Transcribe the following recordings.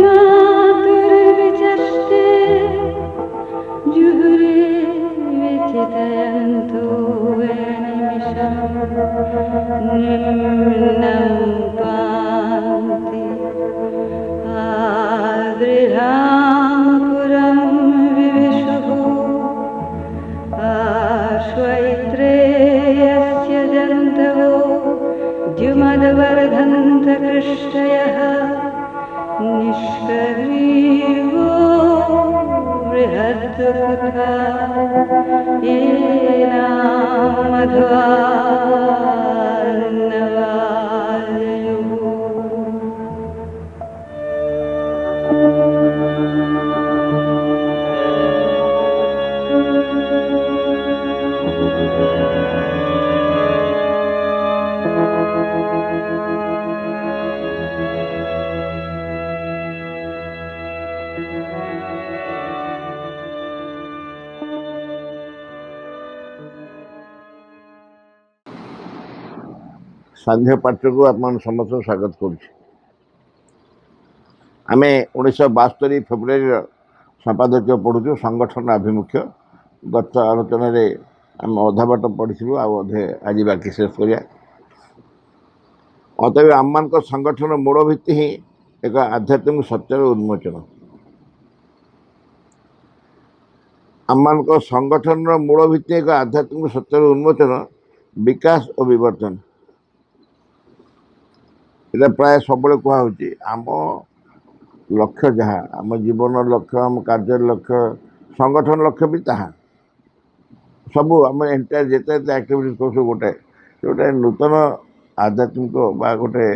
मातुर्विचष्टे जुहुरे विचितयन्तु निमिषम् निम्नं पान्ति आदृढां पुरं विविशुः आश्वैत्रेयस्य जन्तवो द्युमदवर्धन्तकृष्टयः निष्करीवो बृहद्दुःखा सांध्य पाठ को आप समस्त स्वागत करें 1972 फेब्रुआरी संपादकीय पढ़ुचु संगठन आभिमुख्य गत आलोचन आम अधा बाट पढ़ी अधे आज बाकी शेष करिया अतएव आम मान संगठन मूल भित्ति ही एक आध्यात्मिक सत्यर उन्मोचन आम मान संगठन मूल भित्ति एक आध्यात्मिक सत्यर उन्मोचन विकास और विवर्तन इला प्राय सब कहुच्छी आम लक्ष्य जहाँ आम जीवन लक्ष्य आम कार्य लक्ष्य संगठन लक्ष्य भी ताहा सबू आम एंटायर जिते एक्टिविटीज कर गोटे गोटे नूतन आध्यात्मिक गोटे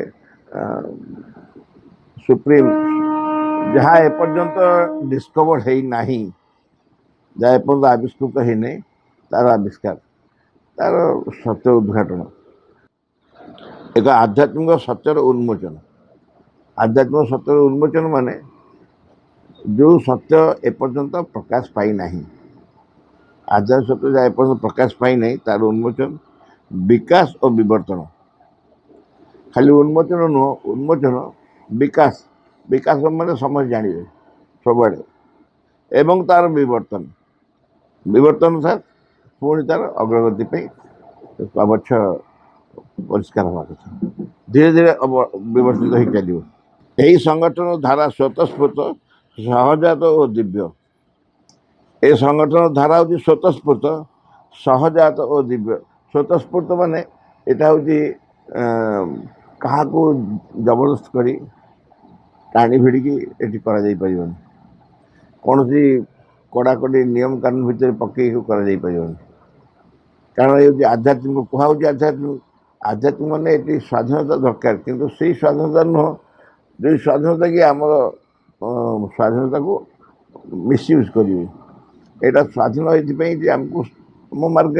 सुप्रीम जहाँ एपर्यंत डिस्कवर है ना जहाँ एपर्यंत आविष्कृत है नहीं तार आविष्कार तार सत्य उद्घाटन एक आध्यात्मिक सत्यर उन्मोचन आध्यात्मिक सत्यर उन्मोचन माने जो सत्य एपर्यंत प्रकाश पाई नहीं आध्यात्मिक सत्य जहाँ एपर्यंत प्रकाश पाई नहीं तार उन्मोचन विकास और विवर्तन खाली उन्मोचन नुह उन्मोचन विकास विकास माने समझ जानिए सबुआड़े एवं तार विवर्तन विवर्तन सर पुणी तार अग्रगति पे अवश्य परिष्कार हवा कथा धीरे धीरे व्यवस्थित हो चलो यही संगठन धारा स्वतःस्फूर्त सहजात और दिव्य ये संगठन धारा हूँ स्वतःस्फूर्त सहजात और दिव्य स्वतःस्फूर्त माने यहाँ हूँ क्या जबरदस्त करी टाणी भिड़िकी ये कौन सी कड़ाकड़ी नियम कानून भितर पकई कर कारण ये आध्यात्मिक कहुँ आध्यात्मिक आध्यात्मिक माने ये स्वाधीनता दरकार किंतु से स्वाधीनता नुह जो स्वाधीनता कि आम स्वाधीनता को मिसयूज करेंगे यहाँ स्वाधीन ये आमको मो मार्ग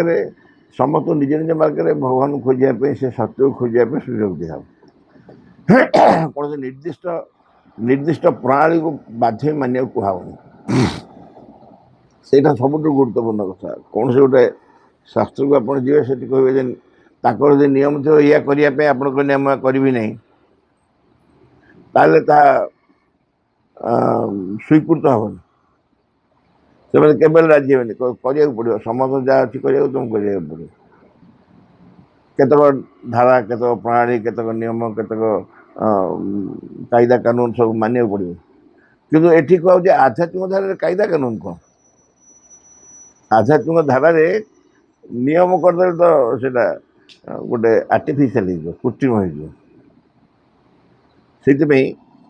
समस्त निज निज मार्ग भगवान खोजापी से सत्य को खोजापी सुजोग दिया कौन निर्दिष्ट निर्दिष्ट प्रणाली को बाध्य मानिया कहूनी से सब गुरुत्वपूर्ण कथा कौन से गोटे शास्त्र को आप जी से कहे ताकर जो नियम थो या करने आप नियम करी नहीं ताले ता स्वीकृत हेनी से केवल राजी हेनी करा पड़ो समस्त जहाँ अच्छी करा तुम करा पड़ो केतक धारा केतक प्रणाली केतक नियम केतक कायदा कानून सब मानिया पड़ो किंतु एठी कहूँ आध्यात्मिक धारा कायदा कानून कौन आध्यात्मिक धारा नियम करदे तो सेटा गोटे आर्टिफिशियल हो कृत्रिम हो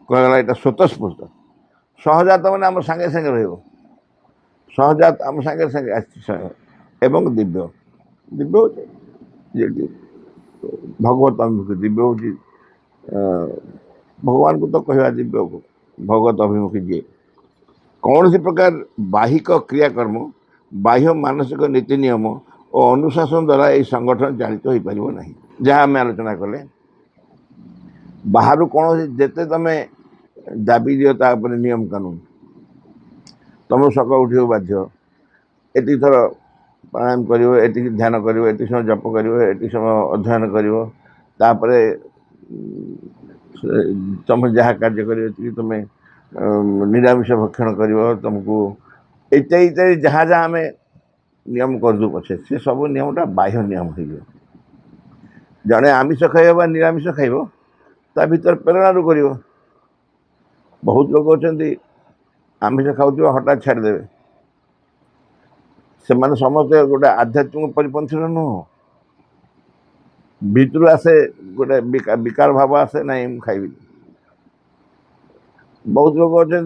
कहला यहाँ स्वतःस्फूर्त सहजात मैंने आम सांगे सांगे सहजात आम सांगे सांगे एवं दिव्य दिव्य हो भगवत अभिमुखी दिव्य हूँ भगवान को तो कहवा दिव्य को भगवत अभिमुखी जी कौन सी प्रकार बाहिक क्रियाकर्म बाह्य मानसिक नीति नियम और अनुशासन द्वारा ये संगठन चालित हो पार ना जहाँ आम आलोचना कले बाहर कौन जिते तुम दाबी दियो तापर नियम कानून तुम सका उठ बाध्य एति थर प्राणायाम कर ध्यान कर समय जप कर समय अध्ययन कर तुम जहाँ कार्य कर तुम निरामिष भक्षण कर तुमको इत्यादि जहाँ जहाँ आम नियम करदू पछे से सब नियमटा बाह्य नियम हो जड़े आमिष खाइब निरामिष खाइब ता भर प्रेरणा कर बहुत लोग अच्छा आमिष खाऊ हठात छाड़देवे से समस्ते गोटे आध्यात्मिक परिपंथी नुह भितर आसे गोटे विकार भाव आसे ना खाइबी बहुत लोग अच्छा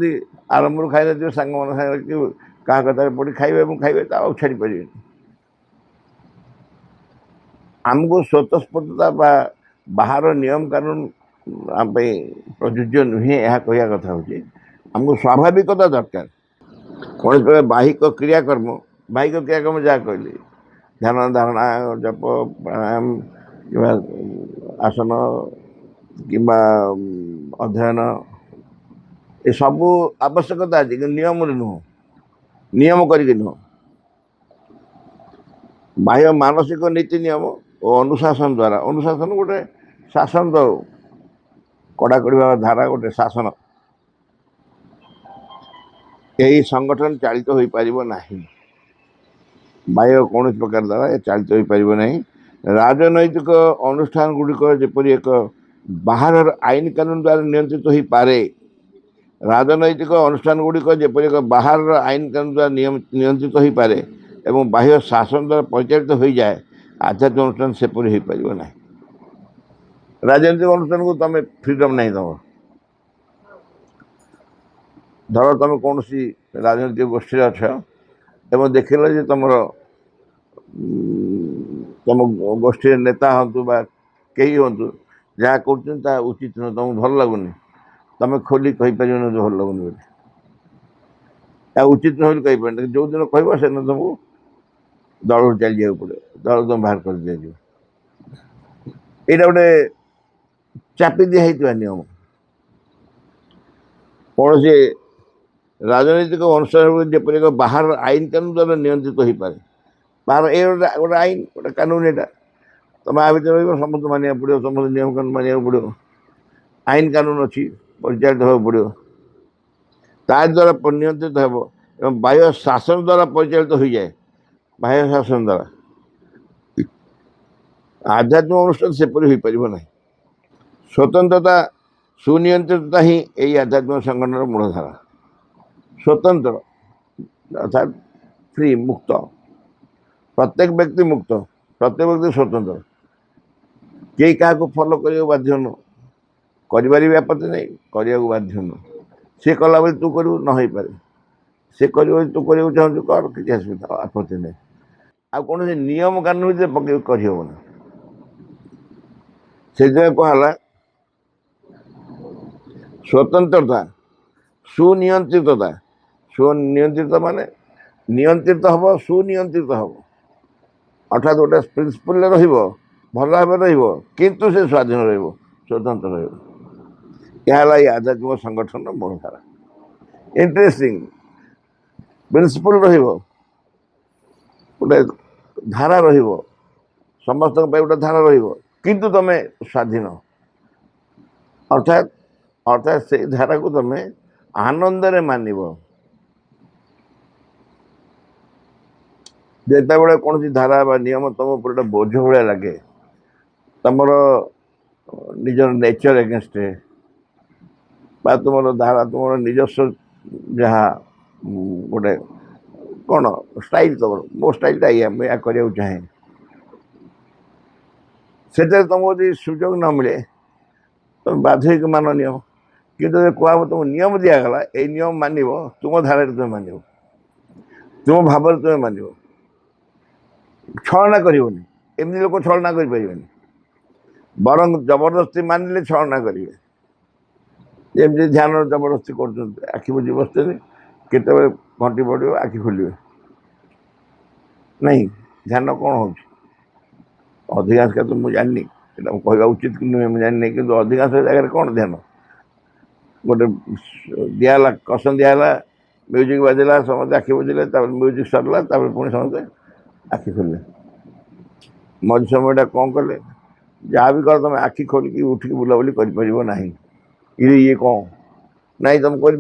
आरंभ खाई सांग मान क्या कथा पड़ी खाइबे खाइबे छाड़ी पारे आमको स्वतःस्फूर्तता बाहर नियम कानून आम प्रযোज्य नुहे यह कह कथा हूँ आमको स्वाभाविकता दरकार कौन बाहिक क्रियाकर्म बाहिक क्रियाकर्म जहाँ कहली ध्यान धारणा जप प्राणायाम कि आसन कि अध्ययन ये सबू आवश्यकता अच्छी कि नियम नुह नियम करके नुह बाह्य मानसिक नीति नियम और अनुशासन द्वारा अनुशासन गोटे शासन तो कड़ाकड़ी भाव धारा गोटे शासन यही संगठन चालित हो पार नहीं बाह्य कौन प्रकार द्वारा चालित हो पार नहीं राजनैतिक अनुष्ठान गुड़िक जपरी एक बाहर आईन कानून द्वारा नियंत्रित हो पारे राजनैतिक अनुष्ठान गुड़िक जपरी एक बाहर आईन कानून द्वारा नियंत्रित हो पारे एवं बाह्य शासन द्वारा परिचालित हो जाए आध्यात्मिक अनुष्ठान सेपरी हो पार ना राजनैतिक अनुष्ठान को तुम फ्रीडम नहीं तुम धर तुम कौन सी राजनैतिक गोष्ठी अच्छ एवं देखल तुम तुम गोष्ठी नेता हूँ कहीं हूँ जहाँ कर उचित नुह तुमको भल लगुनि तुम खोली कहीपर भल लगुनि बोली उचित नुह कहीपर जो दिन कह से तुमको दल चली जाए पड़े दल तुम बाहर कर दिया यहाँ गोटे चापी दिखाई नियम कौन से राजनैतिक अनुष्ठान जपरी एक बाहर आईन कानून द्वारा नियंत्रित हो पाए बाहर ये गोटे आईन गोटे कानून यहाँ तुम आ भर समस्त मानिया पड़ो समस्त नियम कानून मानिया पड़ो आईन कानून अच्छी परिचालित हो पड़ो ता द्वारा नियंत्रित हो बाह्य शासन द्वारा परिचालित हो जाए बाह्य शासन द्वारा आध्यात्मिक अनुष्ठान सेपरी हो पार ना स्वतंत्रता सुनियंत्रितता ही यही आध्यात्मिक संगठन मूलधारा स्वतंत्र अर्थात फ्री मुक्त प्रत्येक व्यक्ति मुक्त प्रत्येक व्यक्ति स्वतंत्र कई क्या फॉलो करने बाध्य नुह कर आपत्ति नहीं करने बाध्य नुह सी कला बेले तू करू न हो पारे सी कर तू कर चाहूँ कर किसी असुविधा आपत्ति नहीं आ कौन नियम कानून भर पकड़ करहबना से कहला स्वतंत्रता सुनियंत्रितता सुनियंत्रित माने नियंत्रित हम सुनियंत्रित हम अर्थात गोटे प्रिंसिपल भल भाव किंतु से स्वाधीन स्वतंत्र रहा आध्यात्मिक संगठन मूलधारा इंटरेस्टिंग प्रिंसिपल गोटे धारा समस्त गोटे धारा किंतु तुम स्वाधीन अर्थात अर्थात से धारा को तुम आनंद रे मानव जिते बड़े कौन सी धारा बा नियम तुम ऊपर बोझ भाया लगे तुम निजर नेचर एगेन्स्ट तुम धारा तुम निजस्व जहाँ गोटे कौन स्टाइल तुम मो स्टाइलटा या करने चाहे से तुमको यदि सुजोग न मिले तुम बाध्य मान नियम किंतु कह तुम नियम दिगला ये नियम मानव तुम धारा तुम मानव तुम भाव तुम मानव छलना करनी एमती लोग छलना कर बर जबरदस्ती मानिले छलना करेंगे जमी ध्यान जबरदस्ती कर आखि बुझी बसते केत घंटी पड़ो आखि खोल नहीं ध्यान कौन हो अधिकांश का तो मुझे जाननी कहवा उचित कि नुहे मुझे जाननी कि अधिकांश जगह कौन ध्यान गोटे दिहला कसन दिहला म्यूजिक बाजिला समस्त आखि बुझे म्यूजिक सरला पुणी समस्ते आखि खोल मझ समयटा कौन कले जहाँ भी कर तुम आखि खोलिकी उठिकी बुलाबुली करना ये कौन ना तुम कर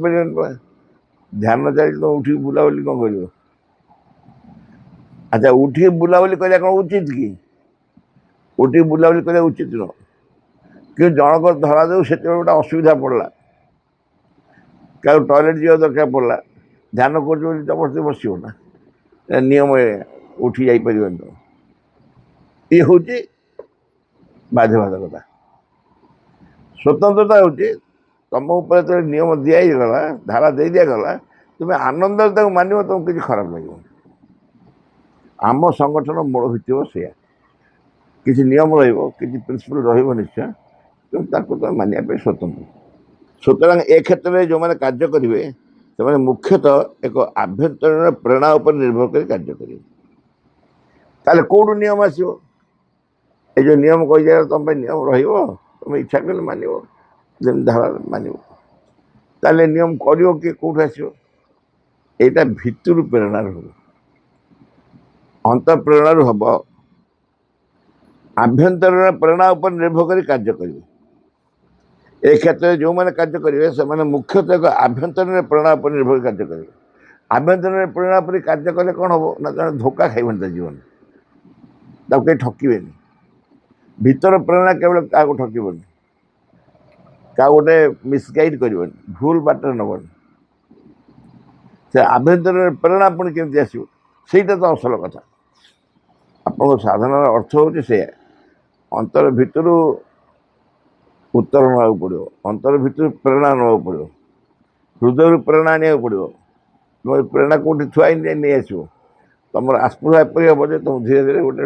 ध्यान चली तुम उठिकी बुलाबुली कौन कर। अच्छा उठिकी बुलाबुली करने कौन उचित कि उठिकी बुलाबुली करने उचित नुह कि जनक धरा दे से गोटे असुविधा पड़ा क्या टॉयलेट जा दरकार पड़ा ध्यान कर जबरदस्ती बस ना नियम उठी जापर ये हूँ बाध्यबाधकता। स्वतंत्रता हूँ तुम उपर जो नियम दिगला धारा दे दिगला तुम्हें आनंद मान तुमको किसी खराब लगे। आम संगठन मूल भित्ति से किसी नियम रही प्रिंसिपल निश्चय तुम तुम मानने स्वतंत्र। सुतरां ए क्षेत्र में जो मैंने कार्य करेंगे से मुख्यतः एक आभ्यंतरीण प्रेरणा उपर निर्भर कर कार्य करेंगे। ताले कौटू नियम आसो ये जो नियम कही तुम नियम रुम इच्छा कले मान धारा मान ताले नियम कर कौट आसो यहाँ भितर प्रेरणा हम अंत प्रेरणा हम आभ्यंतरीण प्रेरणा उपर निर्भर कर कार्य करेंगे। ए क्षेत्र में जो मैंने कार्य करेंगे से मुख्यतः एक आभ्यंतरीण प्रेरणा पर निर्भर कार्य करेंगे। आभ्यंतरीण प्रेरणा पर कार्य कले कौन हम ना जन धोखा खाइबन जीवन कहीं ठकबे। भीतर प्रेरणा केवल क्या ठकबन क्या गोटे मिसगाइड कर भूल बाटर नबन से आभ्यंतरीण प्रेरणा पुणी केमती आसो सहीटा तो असल कथा। आप साधन अर्थ हूँ से अंतर भितर उत्तर ना पड़ो अंतर भितर प्रेरणा ना पड़ो हृदय प्रेरणा आने पड़ो तुम प्रेरणा कौटी थुआई नहीं आसो तुम आस्पृहा एपरी हम जो तुम धीरे धीरे गोटे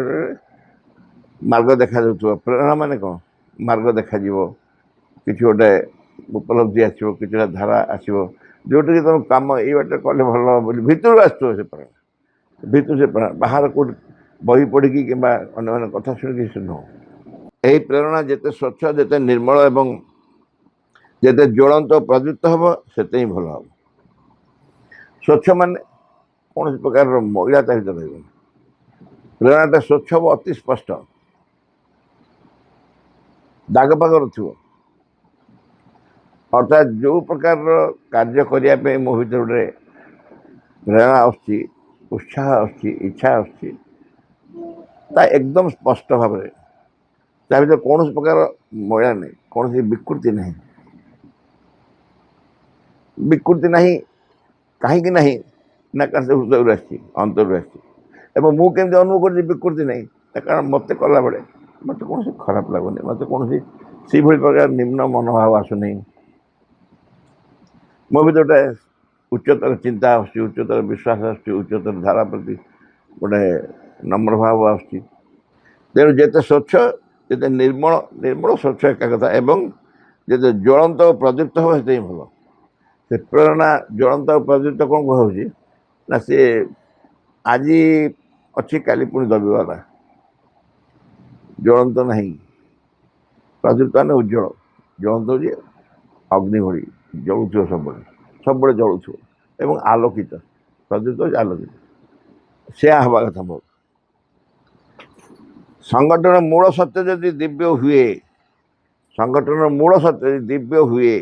मार्ग देखा जाऊ। प्रेरणा मान कौन मार्ग देखा कि गोटे उपलब्धि आसो कि धारा आसो जोटा कि तुम कम ये बाटे कले भल भितर आसो से प्रेरणा भितर से प्रेरणा बाहर कौट बही पढ़ी कि अन्य कथा शुणिक से नुह। यही प्रेरणा जिते स्वच्छ जिते निर्मल एवं जिते ज्वलंत प्रदीप्त हम से भल हम। स्वच्छ मान कौन प्रकार मैला ता भर रही प्रेरणाटा स्वच्छ हम अति स्पष्ट दागपाग थो अर्थात जो प्रकार कार्य करने मो भर गोटे प्रेरणा उत्साह इच्छा एकदम स्पष्ट भाव में ता भर कौन प्रकार मैला नहीं कौन विकृति नहीं विकृति नहीं कहीं नहीं ना कारण से हृदय आसी अंतर आसी मुझे अनुभव कर विकृति नहीं कारण मत कला बेले मत कौन खराब लगुनि मत कौन से प्रकार निम्न मनोभाव आसुनी मो भी गोटे उच्चतर चिंता उच्चतर विश्वास उच्चतर धारा प्रति गोटे नम्र भाव आसु जिते स्वच्छ जिते निर्मल निर्मल स्वच्छ एका कथा एवं जिते ज्वलंत प्रदीप्त हम से भल से प्रेरणा ज्वलंत प्रदीप्त कौन कह ना सी आज अच्छी काली पुणी दबिवाला ज्वलंत नहीं प्रदीप्त मान उज्जवल ज्वलंत हो अग्नि भरी जलुथ सब जलुथ एवं आलोकित प्रदीप्त आलोकित से हवा कथा बहुत। संगठन मूल सत्य यदि दिव्य हुए संगठन मूल सत्य दिव्य हुए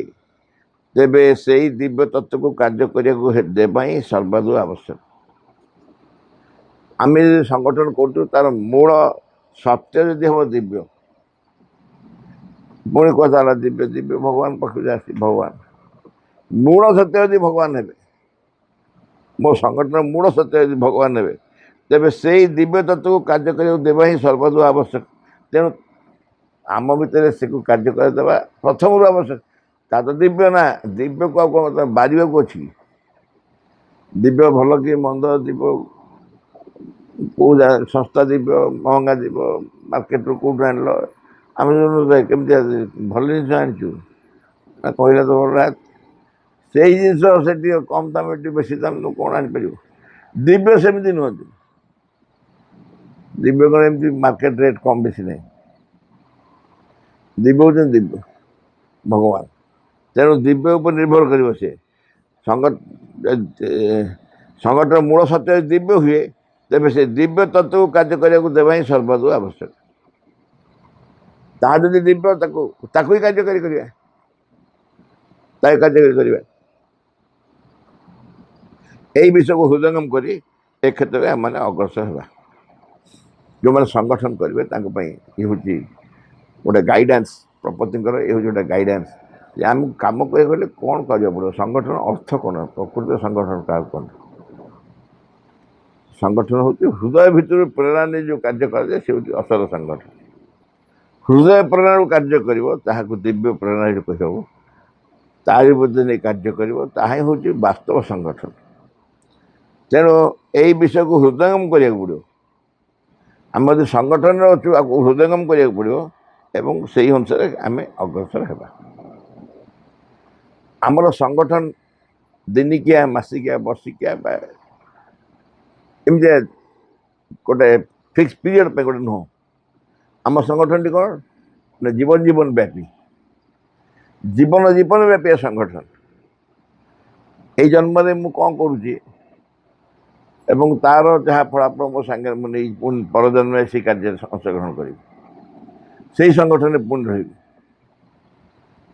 तेबे से दिव्य तत्व को कार्य करने सर्वादु आवश्यक। आम संगठन करूँ तार मूल सत्य यदि हम दिव्य पुणी कहला दिव्य दिव्य भगवान पाखे आस भगवान मूल सत्य यदि भगवान हे मो संगठन मूल सत्य यदि भगवान हे तेबे से दिव्य तत्व को कार्य करवा ही सर्वदु आवश्यक। तेणु आम भितर से कार्य करदेवा प्रथम आवश्यक ता तो दिव्य ना दिव्य को कौन बारे को अच्छी दिव्य भल कि मंद दिव्य कौ सस्ता दिव्य महंगा दिव्य मार्केट रू कौट आन आम कमी भल जिन आनीचु कहला तो भल से जिन कम दाम बेस दाम तो कौन आनीपर दिव्य सेमती नुहति दिव्य कौन एमती मार्केट रेट कम बेसी नहीं दिव्य हूँ दिव्य भगवान। तेणु दिव्य उपर निर्भर कर संगठन मूल सत्य दिव्य हुए तेज से दिव्य तत्व को कार्य करने को देवा ही सर्वदु आवश्यक। ତାହା ଯଦି ଦିବ୍ୟ ତାକୁ ହିଁ କାର୍ଯ୍ୟକାରୀ କରିବା, ତାକୁ କାର୍ଯ୍ୟକାରୀ କରିବା। ଏଇ ବିଷୟକୁ ହୃଦୟଙ୍ଗମ କରି ଏ କ୍ଷେତ୍ରରେ ଆମମାନେ ଅଗ୍ରସର ହେବା। ଯେଉଁମାନେ ସଂଗଠନ କରିବେ ତାଙ୍କ ପାଇଁ ଇଏ ହେଉଛି ଗୋଟେ ଗାଇଡାନ୍ସ, ପ୍ରପତିଙ୍କର ଏ ହେଉଛି ଗୋଟେ ଗାଇଡାନ୍ସ ଯେ ଆମକୁ କାମ କରିବାକୁ ଗଲେ କ'ଣ କରିବାକୁ ପଡ଼ିବ, ସଂଗଠନ ଅର୍ଥ କ'ଣ, ପ୍ରକୃତ ସଂଗଠନ କାହାକୁ କ'ଣ। ସଂଗଠନ ହେଉଛି ହୃଦୟ ଭିତରୁ ପ୍ରେରଣା ନେଇ ଯେଉଁ କାର୍ଯ୍ୟ କରାଯାଏ ସେ ହେଉଛି ଅସଲ ସଂଗଠନ। ହୃଦୟ ପ୍ରେରଣାରୁ କାର୍ଯ୍ୟ କରିବ ତାହାକୁ ଦିବ୍ୟ ପ୍ରେରଣା କହିହେବ, ତାରି ମଧ୍ୟ ନେଇ କାର୍ଯ୍ୟ କରିବ ତାହା ହିଁ ହେଉଛି ବାସ୍ତବ ସଂଗଠନ। ତେଣୁ ଏଇ ବିଷୟକୁ ହୃଦୟଙ୍ଗମ କରିବାକୁ ପଡ଼ିବ। ଆମେ ଯଦି ସଂଗଠନରେ ଅଛୁ ଆକୁ ହୃଦୟଙ୍ଗମ କରିବାକୁ ପଡ଼ିବ ଏବଂ ସେହି ଅନୁସାରେ ଆମେ ଅଗ୍ରସର ହେବା। ଆମର ସଂଗଠନ ଦିନିକିଆ, ମାସିକିଆ, ବର୍ଷିକିଆ ବା ଏମିତି ଗୋଟେ ଫିକ୍ସ ପିରିୟଡ଼ ପାଇଁ ଗୋଟେ ନୁହଁ। ଆମ ସଂଗଠନଟି କ'ଣ ନା ଜୀବନ ବ୍ୟାପୀ, ଜୀବନ ବ୍ୟାପୀ ସଂଗଠନ। ଏଇ ଜନ୍ମରେ ମୁଁ କ'ଣ କରୁଛି ଏବଂ ତାର ଯାହା ଫଳାଫଳ ମୋ ସାଙ୍ଗରେ ମୁଁ ନେଇ ପୁଣି ପରଜନ୍ମରେ ସେଇ କାର୍ଯ୍ୟରେ ଅଂଶଗ୍ରହଣ କରିବି, ସେଇ ସଂଗଠନରେ ପୁଣି ରହିବି।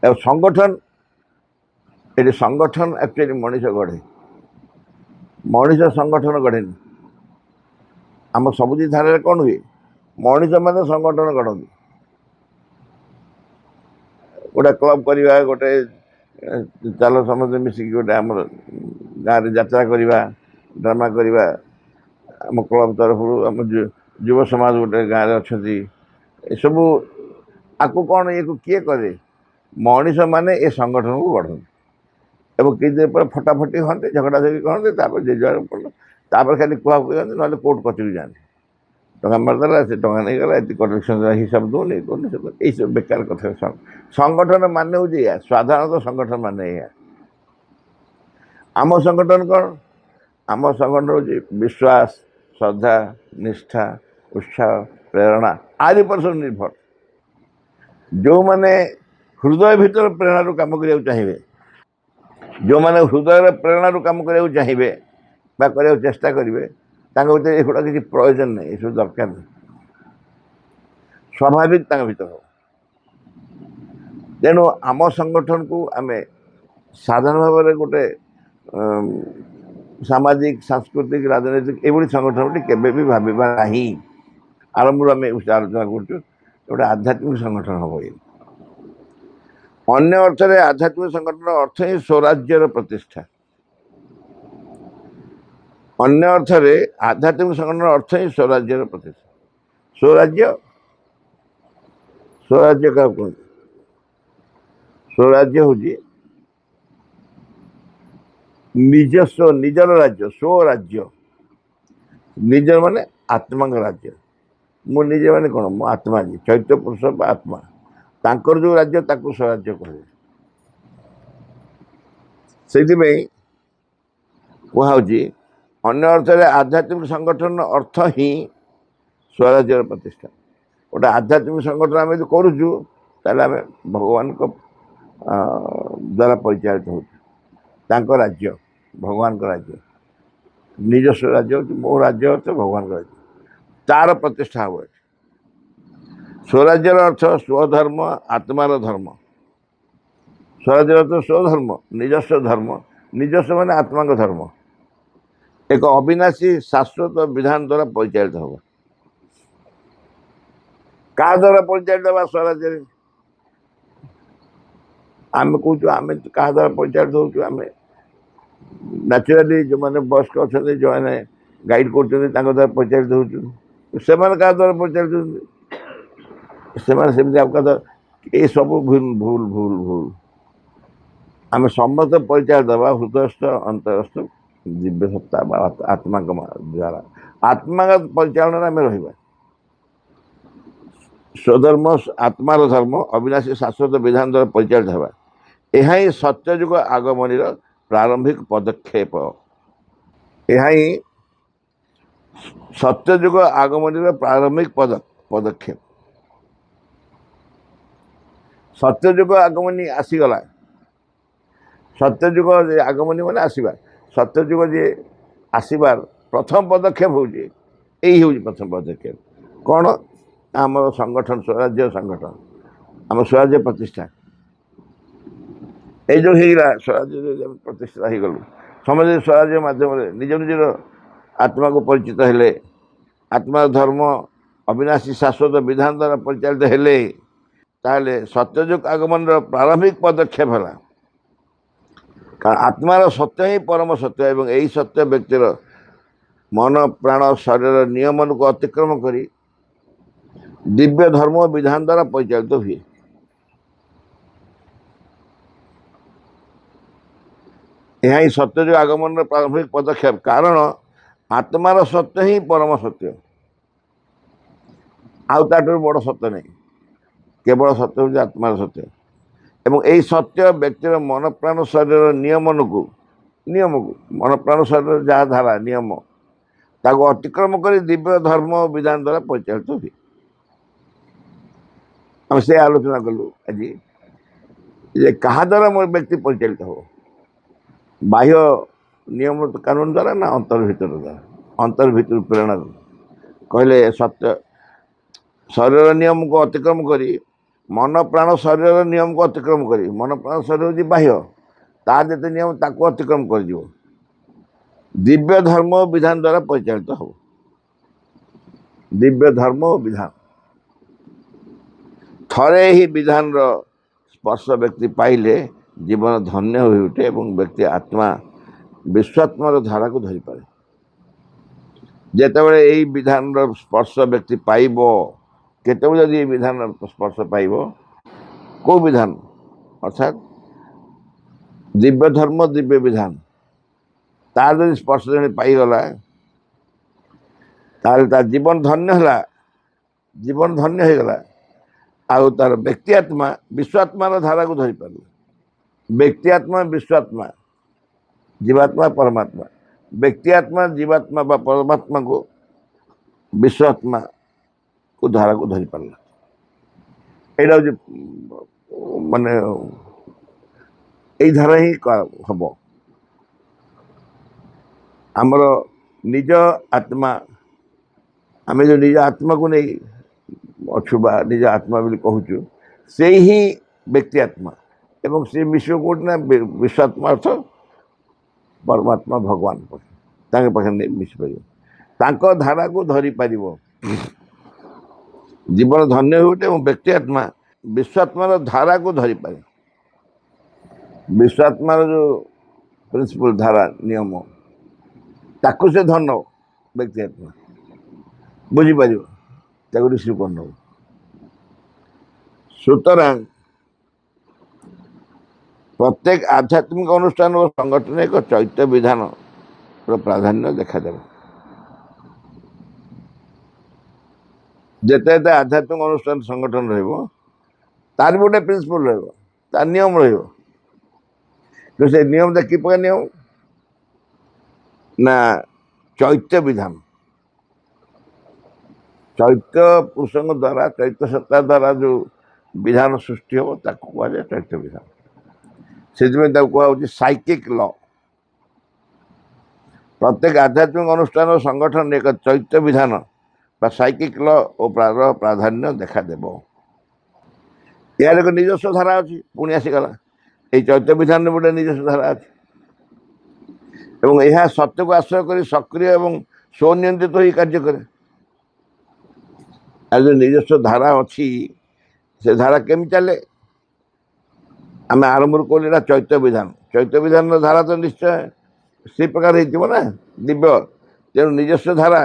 ଆଉ ଏଠି ସଂଗଠନ ଆକ୍ଚୁଆଲି ମଣିଷ ଗଢ଼େ, ମଣିଷ ସଂଗଠନ ଗଢ଼େନି। ଆମ ସବୁଜି ଧାରାରେ କ'ଣ ହୁଏ, ମଣିଷ ମାନେ ସଂଗଠନ ଗଢ଼ନ୍ତି। ଗୋଟେ କ୍ଲବ କରିବା, ଗୋଟେ ଚାଲ ସମସ୍ତେ ମିଶିକି ଗୋଟେ ଆମର ଗାଁରେ ଯାତ୍ରା କରିବା, ଡ୍ରାମା କରିବା, ଆମ କ୍ଲବ ତରଫରୁ ଆମ ଯୁବ ସମାଜ ଗୋଟେ ଗାଁରେ ଅଛନ୍ତି, ଏସବୁ ଆକୁ କ'ଣ ଇଏକୁ କିଏ କରେ, ମଣିଷ ମାନେ ଏ ସଂଗଠନକୁ ଗଢ଼ନ୍ତି। ଏବଂ କିଛି ଦିନ ପରେ ଫଟାଫଟି ହୁଅନ୍ତି, ଝଗଡ଼ାଝଗଡ଼ି କରନ୍ତି, ତାପରେ ଯେ ଯୁଆଡ଼େ ପଡ଼ିଲ, ତାପରେ ଖାଲି କୁହାକୁହି ହୁଅନ୍ତି, ନହେଲେ କୋର୍ଟ କଚେରୀ ଯାଆନ୍ତି। ଟଙ୍କା ମାରିଦେଲା, ସେ ଟଙ୍କା ନେଇଗଲା, ଏଠି କଲେକ୍ସନ ହିସାବ ଦେଉନି, ଏଇସବୁ ବେକାର କଥା। ସଂଗଠନ ମାନେ ହେଉଛି ଏଇଆ, ସାଧାରଣତଃ ସଂଗଠନ ମାନେ ଏଇଆ। ଆମ ସଂଗଠନ କ'ଣ, ଆମ ସଂଗଠନ ହେଉଛି ବିଶ୍ୱାସ, ଶ୍ରଦ୍ଧା, ନିଷ୍ଠା, ଉତ୍ସାହ, ପ୍ରେରଣା ଆରି ଉପରେ ସବୁ ନିର୍ଭର। ଯେଉଁମାନେ ହୃଦୟ ଭିତର ପ୍ରେରଣାରୁ କାମ କରିବାକୁ ଚାହିଁବେ, ଯେଉଁମାନେ ହୃଦୟର ପ୍ରେରଣାରୁ କାମ କରିବାକୁ ଚାହିଁବେ ବା କରିବାକୁ ଚେଷ୍ଟା କରିବେ, ତାଙ୍କ ଭିତରେ ଏଗୁଡ଼ା କିଛି ପ୍ରୟୋଜନ ନାହିଁ, ଏସବୁ ଦରକାର ନାହିଁ, ସ୍ୱାଭାବିକ ତାଙ୍କ ଭିତରେ ହେବ। ତେଣୁ ଆମ ସଂଗଠନକୁ ଆମେ ସାଧାରଣ ଭାବରେ ଗୋଟେ ସାମାଜିକ, ସାଂସ୍କୃତିକ, ରାଜନୈତିକ ଏଭଳି ସଂଗଠନଟି କେବେ ବି ଭାବିବା ନାହିଁ। ଆରମ୍ଭରୁ ଆମେ ଆଲୋଚନା କରୁଛୁ ଗୋଟେ ଆଧ୍ୟାତ୍ମିକ ସଂଗଠନ ହେବ। ଅନ୍ୟ ଅର୍ଥରେ ଆଧ୍ୟାତ୍ମିକ ସଂଗଠନର ଅର୍ଥ ହିଁ ସ୍ୱରାଜ୍ୟର ପ୍ରତିଷ୍ଠା। ଅନ୍ୟ ଅର୍ଥରେ ଆଧ୍ୟାତ୍ମିକ ସଂଗଠନର ଅର୍ଥ ହିଁ ସ୍ୱରାଜ୍ୟର ପ୍ରତିଷ୍ଠା। ସ୍ୱରାଜ୍ୟ କାହାକୁ କୁହନ୍ତି? ସ୍ୱରାଜ୍ୟ ହେଉଛି ନିଜସ୍ୱ, ନିଜର ରାଜ୍ୟ, ସ୍ୱରାଜ୍ୟ। ନିଜର ମାନେ ଆତ୍ମାଙ୍କ ରାଜ୍ୟ। ମୁଁ ନିଜେ ମାନେ କ'ଣ, ମୋ ଆତ୍ମା, ଚୈତ୍ୟ ପୁରୁଷ ବା ଆତ୍ମା, ତାଙ୍କର ଯେଉଁ ରାଜ୍ୟ ତାକୁ ସ୍ୱରାଜ୍ୟ କୁହାଯାଏ। ସେଇଥିପାଇଁ କୁହାହେଉଛି ଅନ୍ୟ ଅର୍ଥରେ ଆଧ୍ୟାତ୍ମିକ ସଂଗଠନର ଅର୍ଥ ହିଁ ସ୍ୱରାଜ୍ୟର ପ୍ରତିଷ୍ଠା। ଗୋଟେ ଆଧ୍ୟାତ୍ମିକ ସଂଗଠନ ଆମେ ଯଦି କରୁଛୁ ତାହେଲେ ଆମେ ଭଗବାନଙ୍କ ଦ୍ୱାରା ପରିଚାଳିତ ହେଉଛୁ, ତାଙ୍କ ରାଜ୍ୟ, ଭଗବାନଙ୍କ ରାଜ୍ୟ। ନିଜସ୍ୱ ରାଜ୍ୟ ହେଉଛି, ମୋ ରାଜ୍ୟ ଅର୍ଥ ଭଗବାନଙ୍କ ରାଜ୍ୟ, ତାର ପ୍ରତିଷ୍ଠା ହେବ ଏଠି। ସ୍ୱରାଜ୍ୟର ଅର୍ଥ ସ୍ୱଧର୍ମ, ଆତ୍ମାର ଧର୍ମ। ସ୍ୱରାଜ୍ୟର ଅର୍ଥ ସ୍ୱଧର୍ମ, ନିଜସ୍ୱ ଧର୍ମ, ନିଜସ୍ୱ ମାନେ ଆତ୍ମାଙ୍କ ଧର୍ମ, ଏକ ଅବିନାଶୀ ଶାଶ୍ୱତ ବିଧାନ ଦ୍ୱାରା ପରିଚାଳିତ ହେବ। କାହା ଦ୍ୱାରା ପରିଚାଳିତ ହେବା ସ୍ୱରାଜ୍ୟରେ? ଆମେ କହୁଛୁ ଆମେ କାହା ଦ୍ୱାରା ପରିଚାଳିତ ହେଉଛୁ? ଆମେ ନ୍ୟାଚୁରାଲି ଯେଉଁମାନେ ବୟସ୍କ ଅଛନ୍ତି, ଯେଉଁମାନେ ଗାଇଡ଼ କରୁଛନ୍ତି, ତାଙ୍କ ଦ୍ୱାରା ପରିଚାଳିତ ହେଉଛୁ। ସେମାନେ କାହା ଦ୍ୱାରା ପରିଚାଳିତ ହେଉଛନ୍ତି? ସେମାନେ ସେମିତି ଆଉ କାହା ଦ୍ୱାରା? ଏସବୁ ଭୁଲ। ଆମେ ସମସ୍ତେ ପରିଚାଳିତ ହେବା ହୃଦୟସ୍ଥ, ଅନ୍ତରସ୍ଥ ଦିବ୍ୟ ସତ୍ତା ବା ଆତ୍ମାଙ୍କ ଦ୍ୱାରା। ଆତ୍ମାଙ୍କ ପରିଚାଳନାରେ ଆମେ ରହିବା। ସ୍ୱଧର୍ମ, ଆତ୍ମାର ଧର୍ମ, ଅବିନାଶୀ ଶାଶ୍ୱତ ବିଧାନ ଦ୍ୱାରା ପରିଚାଳିତ ହେବା, ଏହା ହିଁ ସତ୍ୟଯୁଗ ଆଗମନୀର ପ୍ରାରମ୍ଭିକ ପଦକ୍ଷେପ। ଏହା ହିଁ ସତ୍ୟଯୁଗ ଆଗମନୀର ପ୍ରାରମ୍ଭିକ ପଦକ୍ଷେପ। ସତ୍ୟଯୁଗ ଆଗମନୀ ଆସିଗଲା। ସତ୍ୟଯୁଗ ଆଗମନୀ ମାନେ ଆସିବା। ସତ୍ୟଯୁଗ ଯିଏ ଆସିବାର ପ୍ରଥମ ପଦକ୍ଷେପ ହେଉଛି ପ୍ରଥମ ପଦକ୍ଷେପ କ'ଣ? ଆମର ସଂଗଠନ, ସ୍ୱରାଜ୍ୟ ସଂଗଠନ। ଆମ ସ୍ୱରାଜ୍ୟ ପ୍ରତିଷ୍ଠା এই ଯେଉଁ ହେଇଗଲା ସ୍ୱରାଜ୍ୟ ପ୍ରତିଷ୍ଠା ହେଇଗଲୁ ସମସ୍ତେ ସ୍ୱରାଜ୍ୟ ମାଧ୍ୟମରେ ନିଜ ନିଜର ଆତ୍ମାକୁ ପରିଚିତ ହେଲେ ଆତ୍ମାର ଧର୍ମ ଅବିନାଶୀ ଶାଶ୍ୱତ ବିଧାନ ଦ୍ୱାରା ପରିଚାଳିତ ହେଲେ ତାହେଲେ ସତ୍ୟଯୁଗ ଆଗମନର ପ୍ରାରମ୍ଭିକ ପଦକ୍ଷେପ ହେଲା। କାରଣ ଆତ୍ମାର ସତ୍ୟ ହିଁ ପରମ ସତ୍ୟ ଏବଂ ଏହି ସତ୍ୟ ବ୍ୟକ୍ତିର ମନ ପ୍ରାଣ ଶରୀର ନିୟମକୁ ଅତିକ୍ରମ କରି ଦିବ୍ୟ ଧର୍ମ ଓ ବିଧାନ ଦ୍ୱାରା ପରିଚାଳିତ ହୁଏ। ଏହା ହିଁ ସତ୍ୟଯୁଗ ଆଗମନର ପ୍ରାରମ୍ଭିକ ପଦକ୍ଷେପ। କାରଣ ଆତ୍ମାର ସତ୍ୟ ହିଁ ପରମ ସତ୍ୟ, ଆଉ ତାଠାରୁ ବଡ଼ ସତ୍ୟ ନାହିଁ। କେବଳ ସତ୍ୟ ହେଉଛି ଆତ୍ମାର ସତ୍ୟ ଏବଂ ଏହି ସତ୍ୟ ବ୍ୟକ୍ତିର ମନ ପ୍ରାଣ ଶରୀରର ନିୟମକୁ ମନ ପ୍ରାଣ ଶରୀରର ଯାହା ଧାରା ନିୟମ ତାକୁ ଅତିକ୍ରମ କରି ଦିବ୍ୟ ଧର୍ମ ଓ ବିଧାନ ଦ୍ୱାରା ପରିଚାଳିତ ହୁଏ। ଆମେ ସେ ଆଲୋଚନା କଲୁ ଆଜି ଯେ କାହା ଦ୍ୱାରା ମୋ ବ୍ୟକ୍ତି ପରିଚାଳିତ ହେବ, ବାହ୍ୟ ନିୟମ କାନୁନ ଦ୍ୱାରା ନା ଅନ୍ତର ଭିତର ଦ୍ୱାରା? ଅନ୍ତର ଭିତରୁ ପ୍ରେରଣା କହିଲେ ସତ୍ୟ ଶରୀର ନିୟମକୁ ଅତିକ୍ରମ କରି ମନ ପ୍ରାଣ ଶରୀରର ନିୟମକୁ ଅତିକ୍ରମ କରି, ମନ ପ୍ରାଣ ଶରୀର ହେଉଛି ବାହ୍ୟ, ତା ଯେତେ ନିୟମ ତାକୁ ଅତିକ୍ରମ କରିଯିବ, ଦିବ୍ୟ ଧର୍ମ ଓ ବିଧାନ ଦ୍ୱାରା ପରିଚାଳିତ ହେବ। ଦିବ୍ୟ ଧର୍ମ ଓ ବିଧାନ ଥରେ ଏହି ବିଧାନର ସ୍ପର୍ଶ ବ୍ୟକ୍ତି ପାଇଲେ ଜୀବନ ଧନ୍ୟ ହୋଇ ଉଠେ ଏବଂ ବ୍ୟକ୍ତି ଆତ୍ମା ବିଶ୍ୱାତ୍ମାର ଧାରାକୁ ଧରିପାରେ। ଯେତେବେଳେ ଏହି ବିଧାନର ସ୍ପର୍ଶ ବ୍ୟକ୍ତି ପାଇବ, କେତେବେଳେ ଯଦି ଏହି ବିଧାନର ସ୍ପର୍ଶ ପାଇବ, କେଉଁ ବିଧାନ ଅର୍ଥାତ୍ ଦିବ୍ୟ ଧର୍ମ ଦିବ୍ୟ ବିଧାନ, ତାର ଯଦି ସ୍ପର୍ଶ ଜଣେ ପାଇଗଲା ତାହେଲେ ତାର ଜୀବନ ଧନ୍ୟ ହେଲା, ଜୀବନ ଧନ୍ୟ ହେଇଗଲା। ଆଉ ତାର ବ୍ୟକ୍ତି ଆତ୍ମା ବିଶ୍ୱାତ୍ମାର ଧାରାକୁ ଧରିପାରିଲା। ବ୍ୟକ୍ତି ଆତ୍ମା ବିଶ୍ୱାତ୍ମା, ଜୀବାତ୍ମା ପରମାତ୍ମା, ବ୍ୟକ୍ତି ଆତ୍ମା ଜୀବାତ୍ମା ବା ପରମାତ୍ମାକୁ ବିଶ୍ୱାତ୍ମାକୁ ଧାରାକୁ ଧରିପାରିଲା। ଏଇଟା ହେଉଛି ମାନେ ଏଇ ଧାରା ହିଁ ହବ। ଆମର ନିଜ ଆତ୍ମା, ଆମେ ଯେଉଁ ନିଜ ଆତ୍ମାକୁ ନେଇ ଅଛୁ ବା ନିଜ ଆତ୍ମା ବୋଲି କହୁଛୁ, ସେଇ ହିଁ ବ୍ୟକ୍ତି ଆତ୍ମା ଏବଂ ସେ ମିଶିବ କେଉଁଠି ନା ବିଶ୍ୱାତ୍ମା ଅର୍ଥ ପରମାତ୍ମା ଭଗବାନ ତାଙ୍କ ପାଖରେ ନେଇ ମିଶିପାରିବ, ତାଙ୍କ ଧାରାକୁ ଧରିପାରିବ, ଜୀବନ ଧନ୍ୟ ହେଉଟେ ଏବଂ ବ୍ୟକ୍ତି ଆତ୍ମା ବିଶ୍ୱାତ୍ମାର ଧାରାକୁ ଧରିପାରେ। ବିଶ୍ୱାତ୍ମାର ଯେଉଁ ପ୍ରିନ୍ସିପଲ୍ ଧାରା ନିୟମ ତାକୁ ସେ ଧନ ବ୍ୟକ୍ତି ଆତ୍ମା ବୁଝିପାରିବ, ତାକୁ ରିସିଭ୍ କରିନେବ। ସୁତରାଂ ପ୍ରତ୍ୟେକ ଆଧ୍ୟାତ୍ମିକ ଅନୁଷ୍ଠାନ ଓ ସଂଗଠନ ଏକ ଚୈତ୍ୟ ବିଧାନର ପ୍ରାଧାନ୍ୟ ଦେଖାଦେବ। ଯେତେ ଯେତେ ଆଧ୍ୟାତ୍ମିକ ଅନୁଷ୍ଠାନ ସଂଗଠନ ରହିବ ତାର ବି ଗୋଟେ ପ୍ରିନ୍ସିପଲ୍ ରହିବ, ତାର ନିୟମ ରହିବ। ସେ ନିୟମଟା କି ପ୍ରକାର ନିୟମ ନା ଚୈତ୍ୟ ବିଧାନ, ଚୈତ୍ୟ ପୁରୁଷଙ୍କ ଦ୍ୱାରା ଚୈତ୍ୟ ସତ୍ତା ଦ୍ୱାରା ଯେଉଁ ବିଧାନ ସୃଷ୍ଟି ହେବ ତାକୁ କୁହାଯାଏ ଚୈତ୍ୟ ବିଧାନ। ସେଥିପାଇଁ ତାକୁ କୁହାହେଉଛି ସାଇକିକ୍ ଲ। ପ୍ରତ୍ୟେକ ଆଧ୍ୟାତ୍ମିକ ଅନୁଷ୍ଠାନ ଓ ସଂଗଠନ ଏକ ଚୈତ୍ୟ ବିଧାନ ବା ସାଇକିକ୍ ଲ ଓ ପ୍ରାଧାନ୍ୟ ଦେଖାଦେବ। ଏହାର ଏକ ନିଜସ୍ୱ ଧାରା ଅଛି। ପୁଣି ଆସିଗଲା ଏଇ ଚୈତ୍ୟ ବିଧାନରେ ଗୋଟେ ନିଜସ୍ୱ ଧାରା ଅଛି ଏବଂ ଏହା ସତ୍ୟକୁ ଆଶ୍ରୟ କରି ସକ୍ରିୟ ଏବଂ ସ୍ୱନିୟନ୍ତ୍ରିତ ହୋଇ କାର୍ଯ୍ୟ କରେ। ଆଉ ଯେଉଁ ନିଜସ୍ୱ ଧାରା ଅଛି ସେ ଧାରା କେମିତି ଚାଲେ? ଆମେ ଆରମ୍ଭରୁ କହିଲେ ଏଇଟା ଚୈତ୍ୟ ବିଧାନ। ଚୈତ୍ୟ ବିଧାନର ଧାରା ତ ନିଶ୍ଚୟ ସେଇ ପ୍ରକାର ହେଇଥିବ ନା, ଦିବ୍ୟ। ତେଣୁ ନିଜସ୍ୱ ଧାରା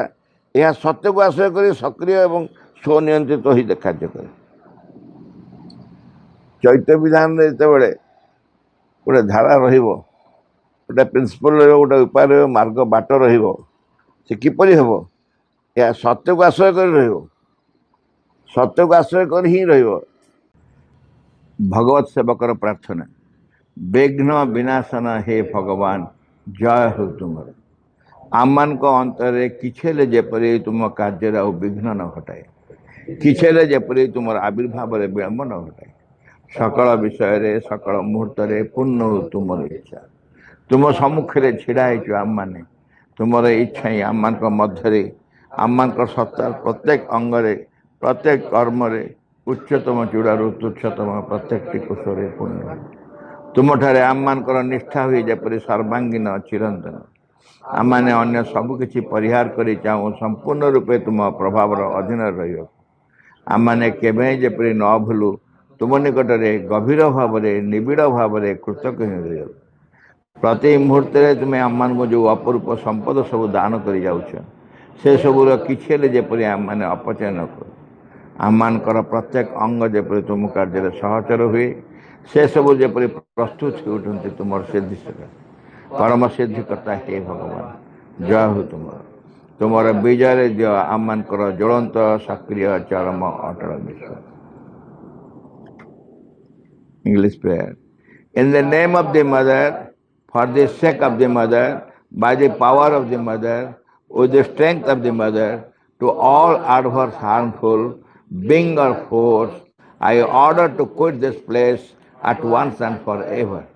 ଏହା ସତ୍ୟକୁ ଆଶ୍ରୟ କରି ସକ୍ରିୟ ଏବଂ ସ୍ୱନିୟନ୍ତ୍ରିତ ହୋଇ କାର୍ଯ୍ୟ କରେ। ଚୈତ୍ୟ ବିଧାନରେ ଯେତେବେଳେ ଗୋଟେ ଧାରା ରହିବ, ଗୋଟେ ପ୍ରିନ୍ସିପଲ୍ ରହିବ, ଗୋଟେ ଉପାୟ ରହିବ, ମାର୍ଗ ବାଟ ରହିବ, ସେ କିପରି ହେବ? ଏହା ସତ୍ୟକୁ ଆଶ୍ରୟ କରି ରହିବ, ସତ୍ୟକୁ ଆଶ୍ରୟ କରି ହିଁ ରହିବ। ଭଗବତ ସେବକର ପ୍ରାର୍ଥନା, ବିଘ୍ନ ବିନାଶନ ହେ ଭଗବାନ, ଜୟ ହେଉ ତୁମର। ଆମମାନଙ୍କ ଅନ୍ତରରେ କିଛି ହେଲେ ଯେପରି ତୁମ କାର୍ଯ୍ୟରେ ଆଉ ବିଘ୍ନ ନ ଘଟାଏ, କିଛି ହେଲେ ଯେପରି ତୁମର ଆବିର୍ଭାବରେ ବିଳମ୍ବ ନ ଘଟାଏ। ସକଳ ବିଷୟରେ ସକଳ ମୁହୂର୍ତ୍ତରେ ପୂର୍ଣ୍ଣ ହେଉ ତୁମର ଇଚ୍ଛା। ତୁମ ସମ୍ମୁଖରେ ଛିଡ଼ା ହେଇଛୁ ଆମମାନେ, ତୁମର ଇଚ୍ଛା ହିଁ ଆମମାନଙ୍କ ମଧ୍ୟରେ, ଆମମାନଙ୍କ ସତ୍ତାର ପ୍ରତ୍ୟେକ ଅଙ୍ଗରେ, ପ୍ରତ୍ୟେକ କର୍ମରେ उच्चतम चूड़ारू तुच्छतम प्रत्येकटी कुशरे पुण्य तुमठारे आम मानकर निष्ठा हुई जेपरी सर्वांगीन चिरंतन आम मैंने अन्य सबकि परिहार कर चाहूँ संपूर्ण रूपे तुम प्रभाव अधीन रही आम मैंने केवे जेपरी न भूलु तुम निकट में गभीर भाव निबिड़ भाव कृतज्ञ रही प्रति मुहूर्त तुम्हें आम मान जो अपरूप संपद सब दान कर जाऊछ से सबूर किसी जेपरी आम मैंने अपचय न कर आम मानकर प्रत्येक अंग जेपरी तुम कार्य सहचर हुए से सब जेपरी प्रस्तुत हो उठती तुम सिद्धि परम सिद्धि करता हे भगवान जय हो तुम विजय जय आम मानकर ज्वलंत सक्रिय चरम अटल विश्वास English prayer. In the name of the mother, for the sake of the mother, by the power of the mother, with the strength of the mother, to all adverse harmful being or force, I order to quit this place at once and forever.